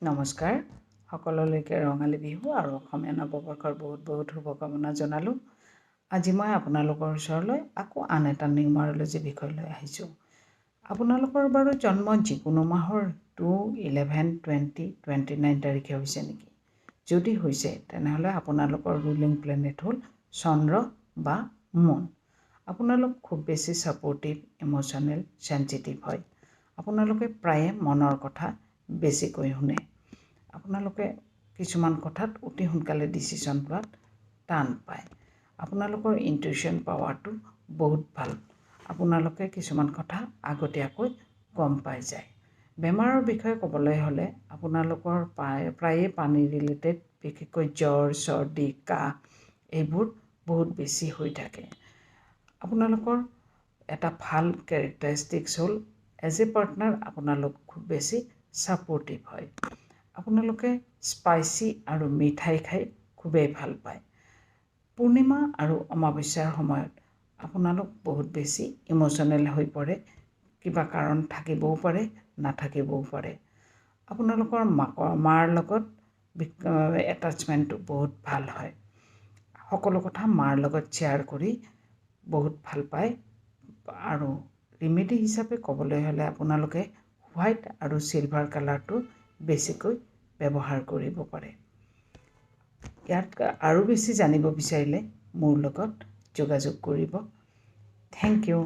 নমস্কাৰ সকলোলৈকে ৰঙালী বিহু আৰু অসমীয়া নৱবৰ্ষৰ বহুত শুভকামনা জনালোঁ। আজি মই আপোনালোকৰ ওচৰলৈ আকৌ আন এটা নিউমাৰলজি বিষয় লৈ আহিছোঁ। আপোনালোকৰ বাৰু জন্ম যিকোনো মাহৰ 2, 11, 20, 29 তাৰিখে হৈছে নেকি? যদি হৈছে তেনেহ'লে আপোনালোকৰ ৰুলিং প্লেনেট হ'ল চন্দ্ৰ বা মুন। আপোনালোক খুব বেছি ছাপৰ্টিভ, ইম'শ্যনেল, চেঞ্চিটিভ হয়। আপোনালোকে প্ৰায়ে মনৰ কথা বেছিকৈ শুনে। আপোনালোকে কিছুমান কথাত অতি সোনকালে ডিচিশ্যন লোৱাত টান পায়। আপোনালোকৰ ইনটিউশ্যন পাৱাৰটো বহুত ভাল। আপোনালোকে কিছুমান কথা আগতীয়াকৈ গম পাই যায়। বেমাৰৰ বিষয়ে ক'বলৈ হ'লে আপোনালোকৰ প্ৰায়ে পানী ৰিলেটেড, বিশেষকৈ জ্বৰ, চৰ্দি, কাহ এইবোৰ বহুত বেছি হৈ থাকে। আপোনালোকৰ এটা ভাল কেৰেক্টাৰিষ্টিক্স হ'ল এজ এ পাৰ্টনাৰ আপোনালোক খুব বেছি ছাপৰ্টিভ হয়। আপোনালোকে স্পাইচি আৰু মিঠাই খাই খুবেই ভাল পায়। পূৰ্ণিমা আৰু অমাৱস্যাৰ সময়ত আপোনালোক বহুত বেছি ইম'শ্যনেল হৈ পৰে। কিবা কাৰণ থাকিবও পাৰে, নাথাকিবও পাৰে। আপোনালোকৰ মাৰ লগত এটাচমেণ্টটো বহুত ভাল হয়। সকলো কথা মাৰ লগত শ্বেয়াৰ কৰি বহুত ভাল পায়। আৰু ৰিমেডি হিচাপে ক'বলৈ হ'লে আপোনালোকে হোৱাইট আৰু চিলভাৰ কালাৰটো বেছিকৈ ব্যৱহাৰ কৰিব পাৰে। ইয়াত আৰু বেছি জানিব বিচাৰিলে মোৰ লগত যোগাযোগ কৰিব। Thank U.